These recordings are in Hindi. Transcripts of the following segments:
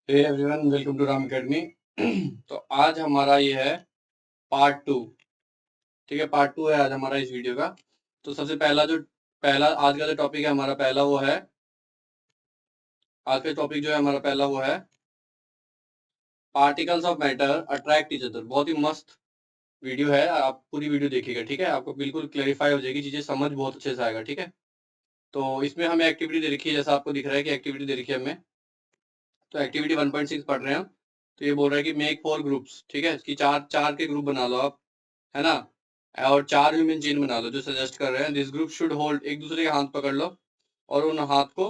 Hey everyone, welcome to Ram academy. तो आज हमारा ये है पार्ट 2। ठीक है, पार्ट 2 है आज हमारा इस वीडियो का। तो सबसे पहला आज का जो टॉपिक है हमारा पहला वो है, आज का टॉपिक जो है हमारा पहला वो है particles of matter attract each other. बहुत ही मस्त वीडियो है, आप पूरी वीडियो देखिएगा। ठीक है, आपको बिल्कुल क्लैरिफाई हो जाएगी, चीजें समझ बहुत अच्छे से आएगा। ठीक है, तो इसमें हमें एक्टिविटी दे रखी है, जैसा आपको दिख रहा है कि एक्टिविटी दे रखी है हमें। तो एक्टिविटी 1.6 पढ़ रहे हैं हम। तो ये बोल रहा है कि मेक 4 ग्रुप्स। ठीक है, कि चार चार के ग्रुप बना लो आप, है ना। और 4 ह्यूमन चेन बना लो जो सजेस्ट कर रहे हैं। दिस ग्रुप शुड होल्ड, एक दूसरे के हाथ पकड़ लो और उन हाथ को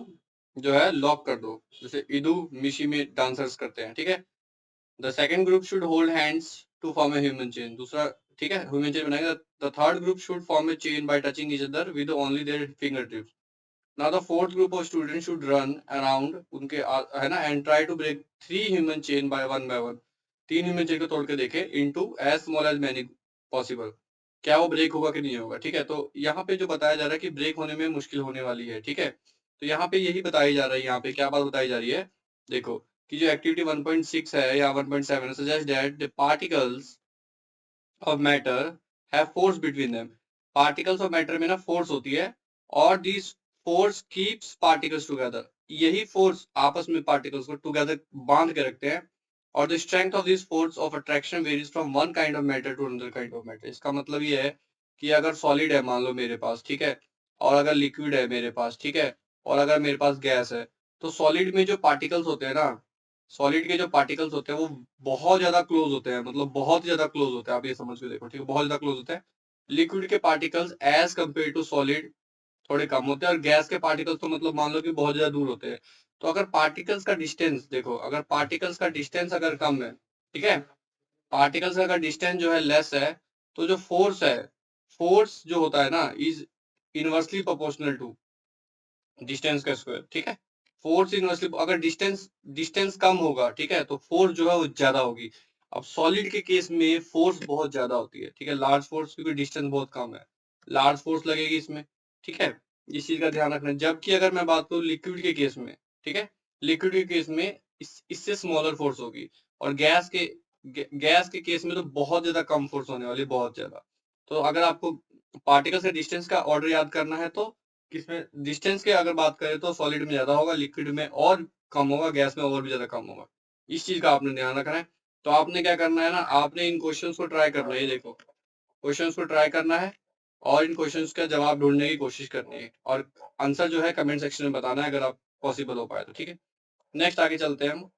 जो है लॉक कर दो, जैसे इदू मिशी में डांसर्स करते हैं। ठीक है, the second group should hold hands to form a human chain. दूसरा, ठीक है, ह्यूमन चेन बनाएंगे। The third group should form a chain by touching each other with only their finger tips. Now the fourth group of student should run around उनके है ना, and try to break 3 human chain by one. 3 human chain को तोड़ के देखे into as small as many possible. क्या वो ब्रेक होगा कि नहीं होगा। ठीक है, तो यहाँ पे जो बताया जा रहा है कि ब्रेक होने में मुश्किल होने वाली है। ठीक है, तो यहाँ पे यही बताई जा रहा है, यहाँ पे क्या बात बताई जा रही है, देखो कि जो एक्टिविटी 1.6 है या 1.7 suggest that the particles of matter have force between them. Particles of matter में ना फोर्स होती है, और this force keeps particles together. यही फोर्स आपस में पार्टिकल्स को टुगेदर बांध के रखते हैं। और the strength of this force of attraction varies from one kind of matter to another kind of matter. इसका मतलब ये है कि अगर सॉलिड है मान लो मेरे पास, ठीक है, और अगर लिक्विड है मेरे पास, ठीक है, और अगर मेरे पास गैस है, तो सॉलिड में जो पार्टिकल्स होते हैं ना, सॉलिड के जो पार्टिकल्स होते हैं वो बहुत ज्यादा क्लोज होते हैं, मतलब बहुत ज्यादा क्लोज होते हैं। आप ये समझ के देखो, ठीक है, बहुत ज्यादा क्लोज होते हैं। लिक्विड के particles as compare to solid थोड़े कम होते हैं, और गैस के पार्टिकल्स तो मतलब मान लो कि बहुत ज्यादा दूर होते हैं। तो अगर पार्टिकल्स का डिस्टेंस देखो, अगर पार्टिकल्स का डिस्टेंस अगर कम है, ठीक है, पार्टिकल्स का अगर डिस्टेंस जो है लेस है, तो जो फोर्स है, फोर्स जो होता है ना is inversely proportional to distance का स्क्वायर। ठीक है, फोर्स इनवर्सली, अगर डिस्टेंस डिस्टेंस कम होगा, ठीक है, तो फोर्स जो है वो ज्यादा होगी। अब सॉलिड के केस में फोर्स बहुत ज्यादा होती है, ठीक है, लार्ज फोर्स, क्योंकि डिस्टेंस बहुत कम है, लार्ज फोर्स लगेगी इसमें। ठीक है, इस चीज का ध्यान रखना। जबकि अगर मैं बात करूं लिक्विड के केस में, ठीक है, लिक्विड के केस में इससे स्मॉलर फोर्स होगी। और गैस के केस में तो बहुत ज्यादा कम फोर्स होने वाली है, बहुत ज्यादा। तो अगर आपको पार्टिकल से डिस्टेंस का ऑर्डर याद करना है, तो किसमें डिस्टेंस की अगर बात करें तो सॉलिड में ज्यादा होगा, लिक्विड में और कम होगा, गैस में और भी ज्यादा कम होगा। इस चीज का आपने ध्यान रखना है। तो आपने क्या करना है ना, आपने इन क्वेश्चंस को ट्राई करना है। ये देखो, क्वेश्चंस को ट्राई करना है और इन क्वेश्चंस का जवाब ढूंढने की कोशिश करनी है, और आंसर जो है कमेंट सेक्शन में बताना है, अगर आप पॉसिबल हो पाए तो। ठीक है, नेक्स्ट आगे चलते हैं हम।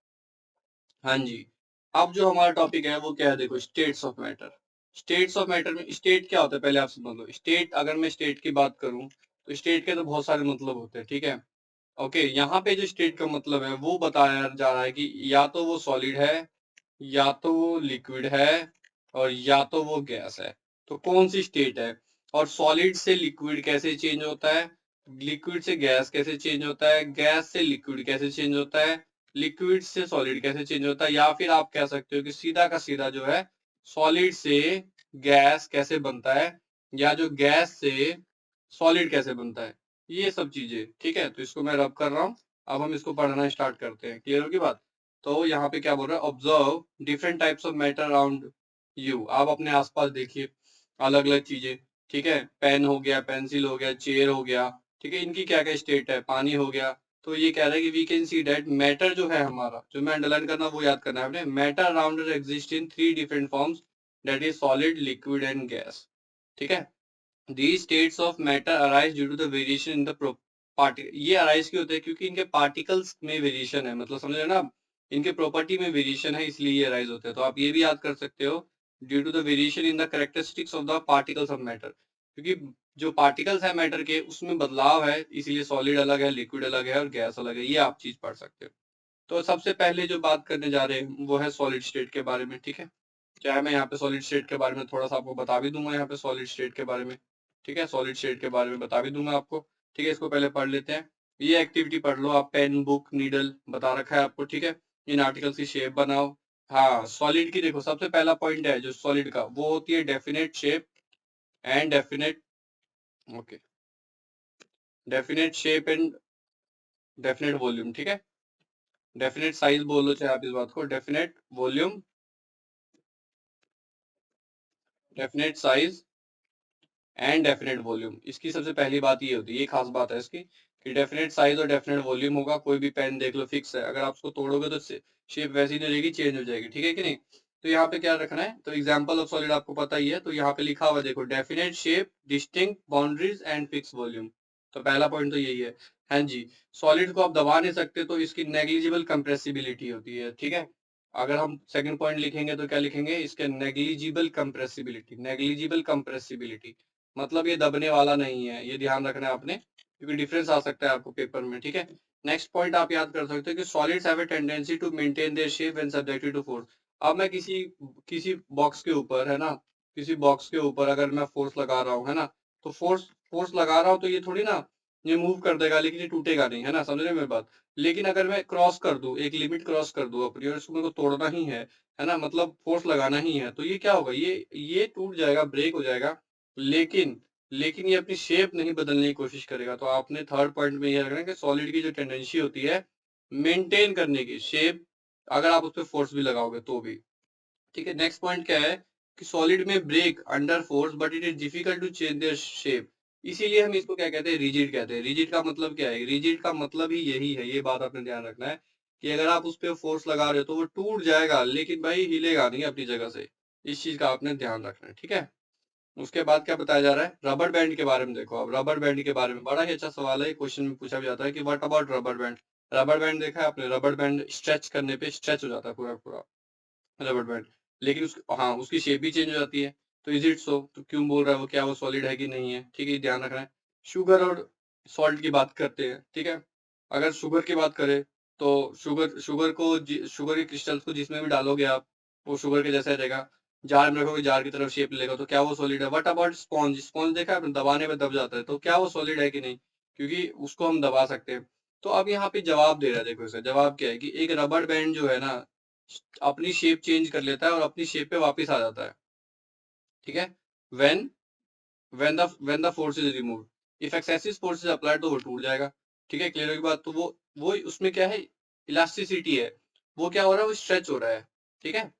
हाँ जी, अब जो हमारा टॉपिक है वो क्या है, देखो, states of matter. States of matter में स्टेट क्या होता है पहले आप समझ लो। स्टेट, अगर मैं स्टेट की बात करूं तो स्टेट के तो बहुत सारे मतलब होते हैं। ठीक है, ओके, यहाँ पे जो स्टेट का मतलब है वो बताया जा रहा है कि या तो वो सॉलिड है, या तो वो लिक्विड है, और या तो वो गैस है। तो कौन सी स्टेट है, और सॉलिड से लिक्विड कैसे चेंज होता है, लिक्विड से गैस कैसे चेंज होता है, गैस से लिक्विड कैसे चेंज होता है, लिक्विड से सॉलिड कैसे चेंज होता है, या फिर आप कह सकते हो कि सीधा का सीधा जो है सॉलिड से गैस कैसे बनता है, या जो गैस से सॉलिड कैसे बनता है, ये सब चीजें। ठीक है, तो इसको मैं रब कर रहा हूँ। अब हम इसको पढ़ना स्टार्ट करते हैं, क्लियर होगी बात। तो यहाँ पे क्या बोल रहा है, observe different types of matter around you. आप अपने आसपास देखिए अलग अलग चीजें। ठीक है, पेन हो गया, पेंसिल हो गया, चेयर हो गया, ठीक है, इनकी क्या क्या स्टेट है, पानी हो गया। तो ये कह रहा है कि we can see that matter जो है हमारा, जो मैं अंडरलाइन करना वो याद करना है आपने, matter around exist in 3 different forms, that is solid, liquid and gas. ठीक है, these states of matter arise due to the variation in the particle। ये arise क्यों होते हैं, क्योंकि इनके पार्टिकल्स में वेरिएशन है, मतलब समझ रहे हैं ना आप? इनके प्रॉपर्टी में वेरिएशन है, इसलिए ये अराइज होते हैं। तो आप ये भी याद कर सकते हो, due to the variation in the characteristics of the particles of matter, क्योंकि जो पार्टिकल्स है मैटर के उसमें बदलाव है, इसलिए सॉलिड अलग है, लिक्विड अलग है, और गैस अलग है। ये आप चीज पढ़ सकते हो। तो सबसे पहले जो बात करने जा रहे हैं वो है सॉलिड स्टेट के बारे में। ठीक है, चाहे मैं यहाँ पे सॉलिड स्टेट के बारे में थोड़ा सा आपको बता भी दूंगा, यहाँ पे सॉलिड स्टेट के बारे में। ठीक है, सॉलिड स्टेट के बारे में बता भी दूंगा आपको। ठीक है, इसको पहले पढ़ लेते हैं। ये एक्टिविटी पढ़ लो आप, पेन, बुक, नीडल बता रखा है आपको। ठीक है, इन आर्टिकल्स की शेप बनाओ। हाँ, सॉलिड की देखो सबसे पहला पॉइंट है जो सॉलिड का, वो होती है definite shape and definite, okay, definite shape and definite volume. ठीक है, डेफिनेट साइज बोल लो चाहे आप इस बात को, definite volume, definite size and definite volume. इसकी सबसे पहली बात ये होती है, ये खास बात है इसकी, कि डेफिनेट साइज और डेफिनेट वॉल्यूम होगा। कोई भी पेन देख लो फिक्स है, अगर आप उसको तोड़ोगे तो शेप वैसी नहीं रहेगी, चेंज हो जाएगी, ठीक है कि नहीं। तो यहाँ पे क्या रखना है, तो एग्जांपल ऑफ सॉलिड आपको पता ही है, तो यहाँ पे लिखा हुआ देखो, definite shape, distinct boundaries and fix volume. तो पहला पॉइंट तो यही है। हाँ जी, सॉलिड को आप दबा नहीं सकते, तो इसकी नेग्लिजिबल कंप्रेसिबिलिटी होती है, ठीक है। अगर हम सेकंड पॉइंट लिखेंगे तो क्या लिखेंगे, इसके नेग्लिजिबल कंप्रेसिबिलिटी, नेग्लिजिबल कंप्रेसिबिलिटी मतलब ये दबने वाला नहीं है, ये ध्यान रखना है आपने, क्योंकि डिफरेंस आ सकता है आपको पेपर में, ठीक है। नेक्स्ट पॉइंट आप याद कर सकते हो कि solids have a tendency to maintain their shape when subjected to force. अब मैं किसी किसी बॉक्स के ऊपर, है ना, किसी बॉक्स के ऊपर अगर मैं फोर्स लगा रहा हूँ, है ना, तो फोर्स फोर्स लगा रहा हूँ तो ये थोड़ी ना ये मूव कर देगा, लेकिन ये टूटेगा नहीं, है ना, समझ रहे हो मेरी बात। लेकिन अगर मैं क्रॉस कर दूं, एक लिमिट क्रॉस कर दूं अपनी, और इसको मेरे को तोड़ना ही है ना, मतलब फोर्स लगाना ही है, तो ये क्या होगा, ये टूट जाएगा, ब्रेक हो जाएगा, लेकिन लेकिन ये अपनी शेप नहीं बदलने की कोशिश करेगा। तो आपने थर्ड पॉइंट में ये रखना है कि सॉलिड की जो टेंडेंसी होती है मेंटेन करने की शेप, अगर आप उस पर फोर्स भी लगाओगे तो भी, ठीक है। नेक्स्ट पॉइंट क्या है कि सॉलिड में break under force but it is difficult to change their shape, इसीलिए हम इसको क्या कहते हैं, रिजिड कहते हैं। रिजिड का मतलब क्या है, रिजिड का मतलब ही यही है, ये बात आपने ध्यान रखना है कि अगर आप उस पर फोर्स लगा रहे हो तो वो टूट जाएगा, लेकिन भाई हिलेगा नहीं अपनी जगह से। इस चीज का आपने ध्यान रखना है, ठीक है। उसके बाद क्या बताया जा रहा है, रबर बैंड के बारे में देखो। अब रबर बैंड के बारे में बड़ा ही अच्छा सवाल है, क्वेश्चन में पूछा भी जाता है कि what about rubber band. Rubber band देखा है आपने, रबर बैंड स्ट्रेच करने पे स्ट्रेच हो जाता है पूरा पूरा रबर बैंड, लेकिन हाँ उसकी शेप भी चेंज हो जाती है। तो इज इट सो, तो क्यों बोल रहा है वो, क्या वो सॉलिड है कि नहीं है, ठीक है, ध्यान रखना है। शुगर और सॉल्ट की बात करते हैं, ठीक है। अगर शुगर की बात करें तो शुगर के क्रिस्टल्स को जिसमें भी डालोगे आप, वो शुगर के जैसा रहेगा। जार में रखोगे, जार की तरफ शेप लेगा, तो क्या वो सॉलिड है। व्हाट अबाउट स्पॉन्ज, स्पॉन्ज देखा है आपने, दबाने में दब जाता है, तो क्या वो सॉलिड है कि नहीं, क्योंकि उसको हम दबा सकते हैं। तो अब यहाँ पे जवाब दे रहा है, देखो इसका जवाब क्या है कि एक रबर बैंड जो है ना अपनी शेप चेंज कर लेता है और अपनी शेप पे वापस आ जाता है, ठीक है। When when the force is removed, if excessive force is applied, तो वो टूट जाएगा, ठीक है। क्लियर होगी बात। तो वो उसमें क्या है, इलास्टिसिटी है, वो क्या हो रहा है, वो स्ट्रेच हो रहा है, ठीक है,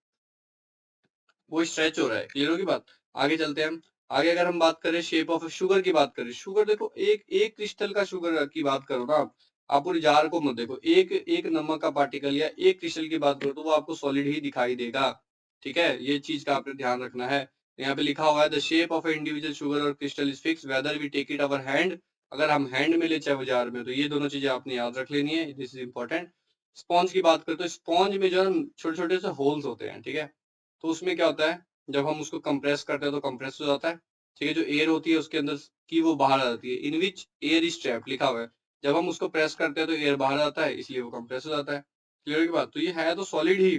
वो स्ट्रेच हो रहा है। क्लियर होगी बात। आगे चलते हैं हम। आगे अगर हम बात करें शेप ऑफ शुगर की बात करें, शुगर देखो, एक एक क्रिस्टल का शुगर की बात करो ना आप पूरी जार को मत देखो, एक एक नमक का पार्टिकल या एक क्रिस्टल की बात करो तो वो आपको सॉलिड ही दिखाई देगा, ठीक है। ये चीज का आपने ध्यान रखना है। यहाँ पे लिखा हुआ है the shape of individual sugar और crystal is fix whether we take it our hand, अगर हम हैंड में ले चाहे वो जार में, तो ये दोनों चीजें आपने याद रख लेनी है, दिस इज इंपॉर्टेंट। स्पॉन्ज की बात करें तो स्पॉन्ज में जो है छोटे छोटे से होल्स होते हैं, ठीक है। तो उसमें क्या होता है, जब हम उसको कंप्रेस करते हैं तो कंप्रेस हो जाता है, ठीक है। जो एयर होती है उसके अंदर की वो बाहर आ जाती है, इन विच एयर इज ट्रैप्ड लिखा हुआ है। जब हम उसको प्रेस करते हैं तो एयर बाहर आता है, इसलिए वो कंप्रेस हो जाता है। क्लियर की बात। तो ये है तो सॉलिड ही,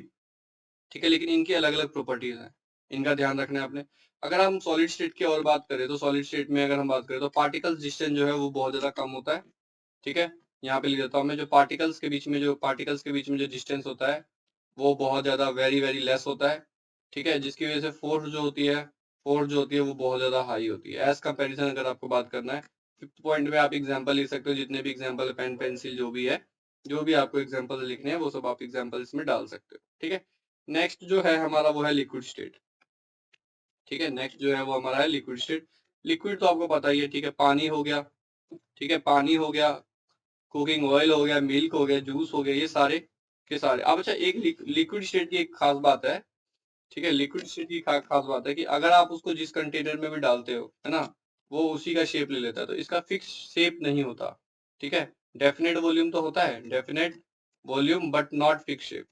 ठीक है, लेकिन इनकी अलग अलग प्रॉपर्टीज हैं, इनका ध्यान रखना है आपने। अगर हम सॉलिड स्टेट की और बात करें तो सॉलिड स्टेट में अगर हम बात करें तो पार्टिकल्स डिस्टेंस जो है वो बहुत ज्यादा कम होता है, ठीक है। यहाँ पे लिख देता हूँ मैं, जो पार्टिकल्स के बीच में जो डिस्टेंस होता है वो बहुत ज्यादा वेरी वेरी लेस होता है, ठीक है, जिसकी वजह से फोर्स जो होती है वो बहुत ज्यादा हाई होती है एज कंपेरिजन। अगर आपको बात करना है फिफ्थ पॉइंट में, आप एग्जांपल लिख सकते हो, जितने भी एग्जांपल पेन पेंसिल जो भी है, जो भी आपको एग्जांपल लिखने हैं वो सब आप एग्जांपल इसमें डाल सकते हो, ठीक है। नेक्स्ट जो है हमारा वो है लिक्विड स्टेट, ठीक है। नेक्स्ट जो है वो हमारा है लिक्विड स्टेट। लिक्विड तो आपको पता ही है, ठीक है, पानी हो गया, ठीक है, पानी हो गया, कुकिंग ऑयल हो गया, मिल्क हो गया, जूस हो गया, ये सारे के सारे। अब अच्छा, एक लिक्विड स्टेट की एक खास बात है, ठीक है, लिक्विड स्टेट की खास बात है कि अगर आप उसको जिस कंटेनर में भी डालते हो, है ना, वो उसी का शेप ले लेता है, तो इसका फिक्स शेप नहीं होता, ठीक है। डेफिनेट वॉल्यूम तो होता है, definite volume but not fixed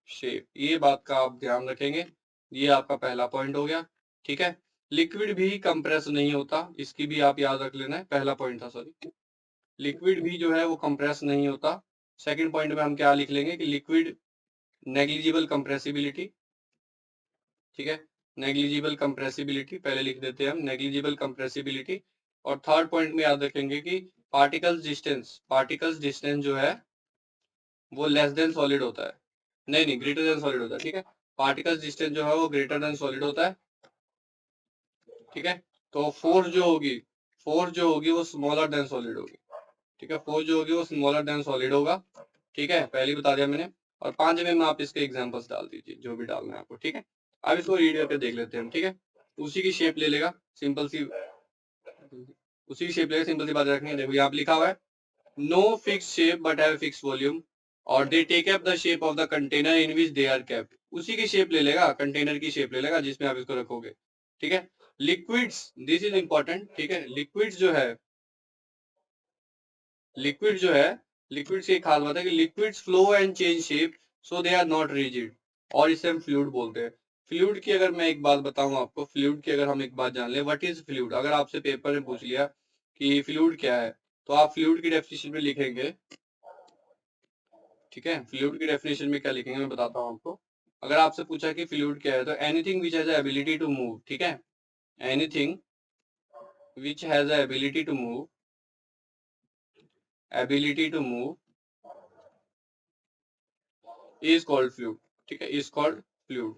shape, ये बात का आप ध्यान रखेंगे। ये आपका पहला पॉइंट हो गया, ठीक है। लिक्विड भी कंप्रेस नहीं होता, इसकी भी आप याद रख लेना है, पहला पॉइंट था, सॉरी। लिक्विड भी जो है वो कंप्रेस नहीं होता। सेकंड पॉइंट में हम क्या लिख लेंगे कि लिक्विड नेग्लिजिबल कंप्रेसिबिलिटी, ठीक है, नेग्लिजिबल कंप्रेसिबिलिटी पहले लिख देते हैं हम, नेग्लिजिबल कंप्रेसिबिलिटी। और थर्ड पॉइंट में याद रखेंगे कि पार्टिकल्स डिस्टेंस जो है वो लेस देन सॉलिड होता है, नहीं ग्रेटर देन सॉलिड होता है, ठीक है। पार्टिकल्स डिस्टेंस जो है वो ग्रेटर देन सॉलिड होता है, ठीक है। तो फोर्स जो होगी वो स्मॉलर देन सॉलिड होगी, ठीक है। 4 जो होगी वो स्मॉलर देन सॉलिड होगा, ठीक है, पहले बता दिया मैंने। और 5वें में आप इसके एग्जांपल्स डाल दीजिए जो भी डालना है आपको, ठीक है। अब इसको रीड करके देख लेते हैं हम, ठीक है। उसी की शेप ले लेगा, सिंपल सी उसी की शेप लेगा, सिंपल सी बात रखनी है। देखो यहाँ पे लिखा हुआ है no fix shape but have fix volume और they take up the shape of the container in which they are kept. उसी की शेप ले लेगा, कंटेनर की शेप ले लेगा जिसमें आप इसको रखोगे, ठीक है। लिक्विड्स, दिस इज इंपॉर्टेंट, ठीक है। लिक्विड्स जो है, लिक्विड जो है, लिक्विड्स की एक खास बात है कि liquids flow and change shape so they are not rigid, और इसे हम फ्लूइड बोलते हैं। फ्लूइड की अगर मैं एक बात बताऊं आपको, फ्लूइड की अगर हम एक बात जान ले, व्हाट इज फ्लूइड, अगर आपसे पेपर में पूछ लिया कि फ्लूइड क्या है, तो आप फ्लूइड की डेफिनेशन में लिखेंगे, ठीक है। फ्लूइड की डेफिनेशन में क्या लिखेंगे मैं बताता हूँ आपको। अगर आपसे पूछा कि फ्लूइड क्या है, तो anything which has ability to move, ठीक है, anything which has ability to move, ability to move is called fluid, ठीक है, इज कॉल्ड फ्लूइड।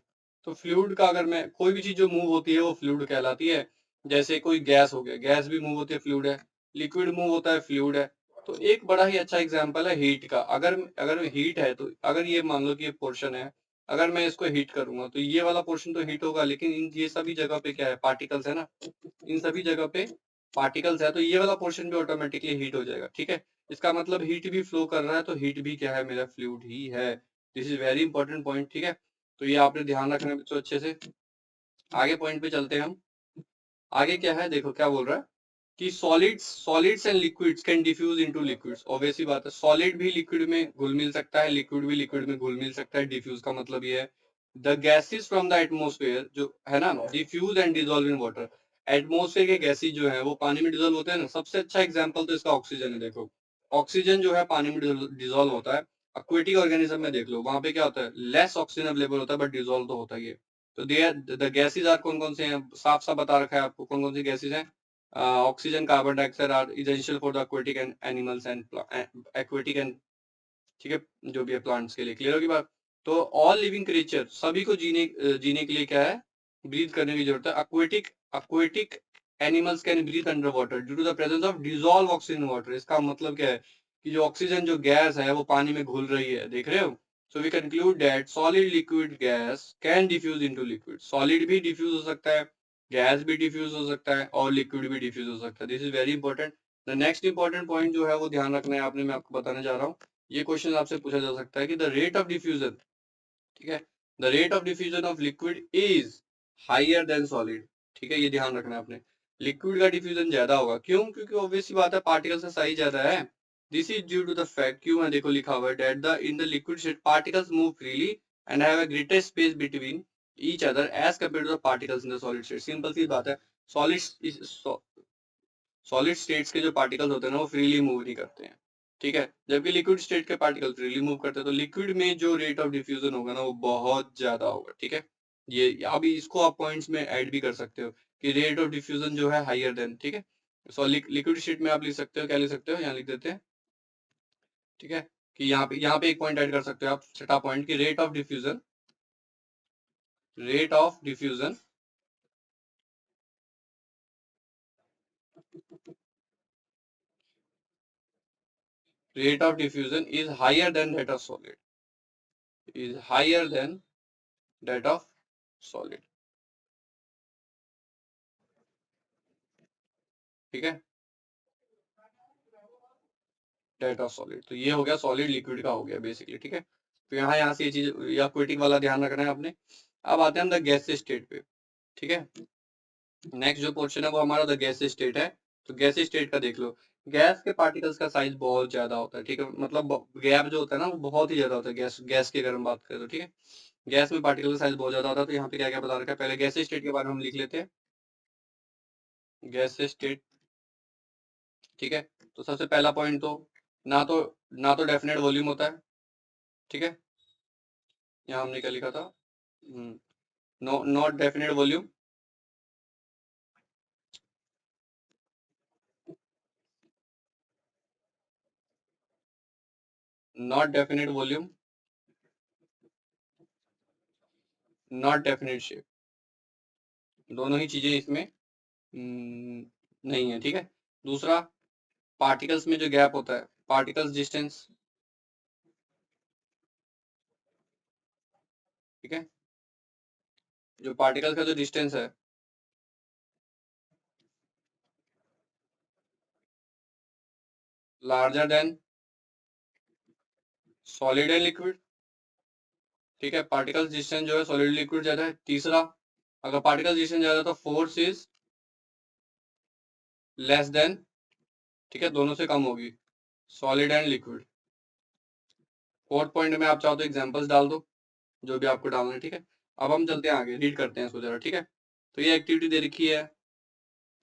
तो फ्लूइड का अगर मैं कोई भी चीज जो मूव होती है वो फ्लूइड कहलाती है। जैसे कोई गैस हो गया, गैस भी मूव होती है, फ्लूइड है। लिक्विड मूव होता है, फ्लूइड है। तो एक बड़ा ही अच्छा एग्जांपल है हीट का। अगर अगर हीट है तो अगर ये मान लो कि ये पोर्शन है, अगर मैं इसको हीट करूंगा तो ये वाला पोर्शन तो हीट होगा, लेकिन इन ये सभी जगह पे क्या है, पार्टिकल्स है ना, इन सभी जगह पे पार्टिकल्स है, तो ये वाला पोर्शन भी ऑटोमेटिकली हीट हो जाएगा, ठीक है। इसका मतलब हीट भी फ्लो कर रहा है, तो हीट भी क्या है, मेरा फ्लूइड ही है। This is very important point, ठीक है। तो ये आपने ध्यान रखना है बच्चों अच्छे से। आगे पॉइंट पे चलते हैं हम। आगे क्या है, देखो क्या बोल रहा है कि solids and liquids can diffuse into liquids. Obviously बात है, सॉलिड भी लिक्विड में घुल मिल सकता है, लिक्विड भी लिक्विड में घुल मिल सकता है। डिफ्यूज का मतलब ये है the gases from the atmosphere, जो है ना, diffuse and dissolve in water. Atmosphere के गैसेज जो है वो पानी में डिजोल्व होते हैं ना। सबसे अच्छा एग्जाम्पल तो इसका ऑक्सीजन है। देखो ऑक्सीजन जो है पानी में डिजोल्व होता है। एक्वेटिक ऑर्गेनिज्म में देख लो, वहां पे क्या होता है, लेस ऑक्सीजन अवेलेबल होता है, बट डिजोल्व तो होता ही है। तो द गैसेज आर कौन कौन से हैं, साफ साफ बता रखा है आपको कौन कौन सी गैसेज हैं। Oxygen, carbon dioxide are essential for the aquatic and animals and aquatic and, ठीक है, जो भी है प्लांट्स के लिए। क्लियर होगी बात। तो ऑल लिविंग क्रिएचर, सभी को जीने के लिए क्या है, ब्रीथ करने की जरूरत है। aquatic animals can breathe under water due to the presence of dissolve oxygen water. इसका मतलब क्या है कि जो ऑक्सीजन जो गैस है वो पानी में घुल रही है, देख रहे हो। So we conclude that solid liquid gas can diffuse into liquid. Solid भी डिफ्यूज हो सकता है, गैस भी डिफ्यूज हो सकता है, और लिक्विड भी डिफ्यूज हो सकता है। This is very important. The next important point जो है वो ध्यान रखना है आपने, मैं आपको बताने जा रहा हूँ। ये क्वेश्चन आपसे पूछा जा सकता है कि द रेट ऑफ डिफ्यूजन, ठीक है, the rate of diffusion of liquid is higher than solid, ठीक है, ये ध्यान रखना है आपने। लिक्विड का डिफ्यूजन ज्यादा होगा, क्यों, क्योंकि ऑब्वियसली बात है पार्टिकल्स का साइज ज्यादा है। This is due to the fact, क्यों है, देखो लिखा हुआ है that the in the liquid state particles move freely and have a greater space between each other as compare to the particles in the solid state. Simple सी बात है, सॉलिड सॉलिड स्टेट्स के जो पार्टिकल्स होते हैं ना वो फ्रीली मूव नहीं करते हैं, ठीक है, जबकि लिक्विड स्टेट के पार्टिकल फ्रीली मूव करते हैं। तो लिक्विड में जो रेट ऑफ डिफ्यूजन होगा ना वो बहुत ज्यादा होगा, ठीक है। ये अभी इसको आप पॉइंट्स में ऐड भी कर सकते हो कि रेट ऑफ डिफ्यूजन जो है हायर देन, ठीक है। सो लिक्विड स्टेट में आप लिख सकते हो, क्या लिख सकते हो, यहाँ लिख देते हैं, ठीक है, कि यहाँ पे एक पॉइंट ऐड कर सकते हो आप, छठा पॉइंट की rate of diffusion, rate of diffusion rate of diffusion is higher than that of solid, is higher than that of solid, ठीक है, डेट ऑफ सॉलिड। तो ये हो गया सॉलिड लिक्विड का हो गया बेसिकली, ठीक है। तो यहाँ से ये चीज या क्विटिक वाला ध्यान रखना है आपने। अब आते हैं हम द गैस स्टेट पे, ठीक है। नेक्स्ट जो पोर्शन है वो हमारा द गैस स्टेट है। तो गैस स्टेट का देख लो, गैस के पार्टिकल्स का साइज बहुत ज्यादा होता है, ठीक है, मतलब गैप जो होता है ना वो बहुत ही ज्यादा होता है। गैस गैस की अगर हम बात करें तो, ठीक है, गैस में पार्टिकल का साइज बहुत ज्यादा होता है। तो यहाँ पे क्या क्या बता रखा है, पहले गैस स्टेट के बारे में हम लिख लेते हैं। गैस स्टेट, ठीक है। तो सबसे पहला पॉइंट तो ना तो ना तो डेफिनेट वॉल्यूम होता है, ठीक है। यहाँ हमने क्या लिखा था, no not definite volume, not definite volume, not definite shape, दोनों ही चीजें इसमें नहीं है, ठीक है। दूसरा पार्टिकल्स में जो गैप होता है, पार्टिकल्स डिस्टेंस, ठीक है, जो पार्टिकल का जो डिस्टेंस है larger than solid and liquid, ठीक है, पार्टिकल्स डिस्टेंस जो है सॉलिड लिक्विड ज्यादा है। तीसरा, अगर पार्टिकल्स डिस्टेंस ज्यादा है तो फोर्स इज लेस देन, ठीक है, दोनों से कम होगी solid and liquid. Fourth point में आप चाहो तो एग्जांपल्स डाल दो, जो भी आपको डालना है, ठीक है। अब हम चलते हैं आगे, रीड करते हैं इसको जरा, ठीक है। तो ये एक्टिविटी दे रखी है,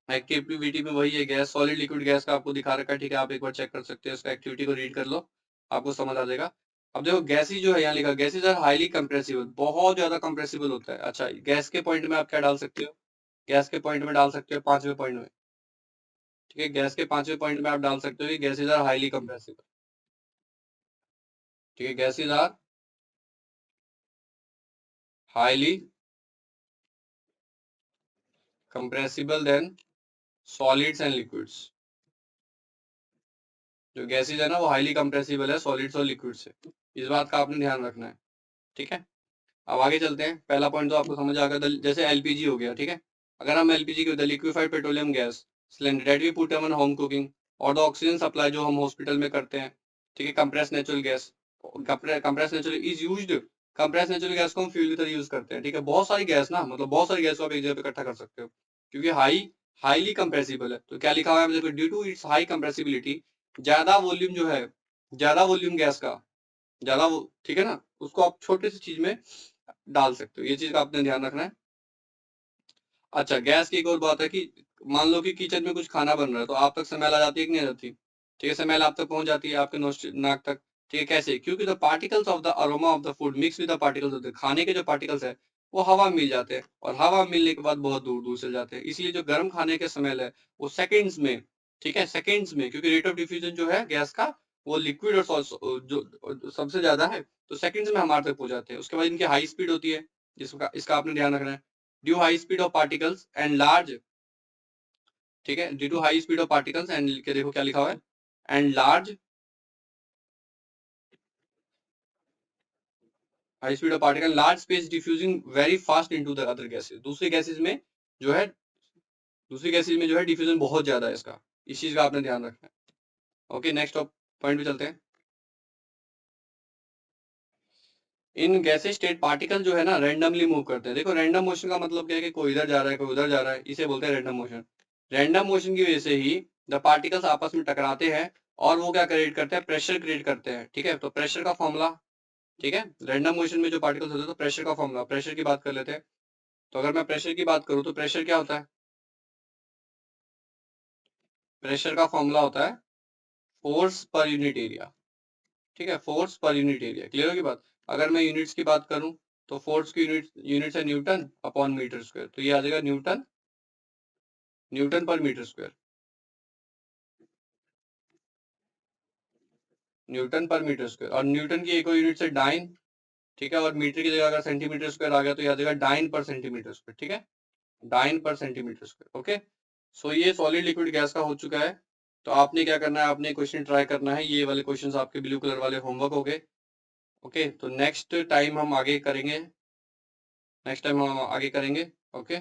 एक्टिविटी में वही है, गैस सॉलिड लिक्विड गैस का आपको दिखा रखा है, ठीक है, आप एक बार चेक कर सकते हो, इसका एक्टिविटी को रीड कर लो, आपको समझ आ जाएगा। अब देखो गैसेज जो है यहाँ लिखा, गैसेज आर हाईली कंप्रेसिबल, बहुत ज्यादा कंप्रेसिबल होता है। अच्छा, गैस के पॉइंट में आप क्या डाल सकते हो, गैस के पॉइंट में डाल सकते हो 5वें पॉइंट में, ठीक है, गैस के 5वें पॉइंट में आप डाल सकते हो कि गैसेज आर हाईली कंप्रेसिबल, ठीक है, gases are highly compressible than solids and liquids. जो गैसेज है ना वो हाईली कंप्रेसिबल है सॉलिड्स और लिक्विड से, इस बात का आपने ध्यान रखना है, ठीक है। अब आगे चलते हैं, पहला पॉइंट तो आपको समझ आ गया, जैसे एलपीजी हो गया, ठीक है, अगर हम एलपीजी की liquefied petroleum gas cylinder that we put on home cooking, और द ऑक्सीजन सप्लाई जो हम हॉस्पिटल में करते हैं, ठीक है, compress natural gas, compress natural is used, compress natural gas को हम फ्यूल की तरह यूज करते हैं, ठीक है, बहुत सारी गैस ना, मतलब बहुत सारी गैस को आप एक जगह पे इकट्ठा कर सकते हो, क्योंकि हाईली कंप्रेसिबल है। तो क्या लिखा हुआ है देखो, due to its high compressibility, ज्यादा वॉल्यूम जो है, ज्यादा वॉल्यूम गैस का, ज्यादा वो, ठीक है ना, उसको आप छोटे सी चीज में डाल सकते हो, ये चीज का आपने ध्यान रखना है। अच्छा, गैस की एक और बात है कि मान लो कि किचन में कुछ खाना बन रहा है, तो आप तक स्मेल आ जाती है कि नहीं आ जाती, ठीक है, स्मेल आप तक पहुंच जाती है आपके नाक तक, ठीक है, कैसे, क्योंकि the particles of the aroma of the food mix with the particles of the, खाने के जो पार्टिकल्स है वो हवा में मिल जाते हैं, और हवा मिलने के बाद बहुत दूर दूर चल जाते हैं, इसलिए जो गर्म खाने के स्मेल है वो सेकेंड्स में, ठीक है, सेकेंड्स में, क्योंकि रेट ऑफ डिफ्यूजन जो है गैस का वो लिक्विड और जो सबसे ज्यादा है, तो सेकेंड्स में हमारे तक पहुंच जाते हैं। उसके बाद इनकी हाई स्पीड होती है, जिसका इसका आपने ध्यान रखना है, due high speed of particles and large, ठीक है, due to high speed of particles and, देखो क्या लिखा हुआ है, and large high speed of particle large space diffusing very fast into the other gases, दूसरी गैसेस में जो है, दूसरी गैसेस में जो है डिफ्यूजन बहुत ज्यादा है इसका, इस चीज का आपने ध्यान रखना है। ओके, नेक्स्ट पॉइंट पे चलते हैं। इन गैसेज स्टेट पार्टिकल जो है ना रैंडमली मूव करते हैं, देखो रैंडम मोशन का मतलब क्या है कि कोई इधर जा रहा है कोई उधर जा रहा है, इसे बोलते हैं रैंडम मोशन। रैंडम मोशन की वजह से ही द पार्टिकल्स आपस में टकराते हैं, और वो क्या क्रिएट करते हैं, प्रेशर क्रिएट करते हैं, ठीक है, तो प्रेशर का फॉर्मूला, ठीक है, रैंडम मोशन में जो पार्टिकल्स होते हैं तो प्रेशर का फॉर्मूला, प्रेशर की बात कर लेते हैं। तो अगर मैं प्रेशर की बात करूं तो प्रेशर क्या होता है, प्रेशर का फॉर्मूला होता है फोर्स पर यूनिट एरिया, ठीक है, force per unit area, clear होगी बात। अगर मैं यूनिट्स की बात करूं तो फोर्स की यूनिट है न्यूटन अपॉन मीटर स्क्वायर, तो ये आ जाएगा न्यूटन, न्यूटन पर मीटर स्क्वायर, न्यूटन पर मीटर स्क्वायर, और न्यूटन की एक और यूनिट है डाइन, ठीक है, और मीटर की जगह अगर सेंटीमीटर स्क्वायर आ गया तो ये आ जाएगा डाइन पर सेंटीमीटर स्क्वायर, ठीक है, डाइन पर सेंटीमीटर स्क्वायर। ओके, सो ये सॉलिड लिक्विड गैस का हो चुका है। तो आपने क्या करना है, आपने क्वेश्चन ट्राई करना है, ये वाले क्वेश्चंस आपके ब्लू कलर वाले होमवर्क हो गए। ओके, तो नेक्स्ट टाइम हम आगे करेंगे, नेक्स्ट टाइम हम आगे करेंगे। ओके।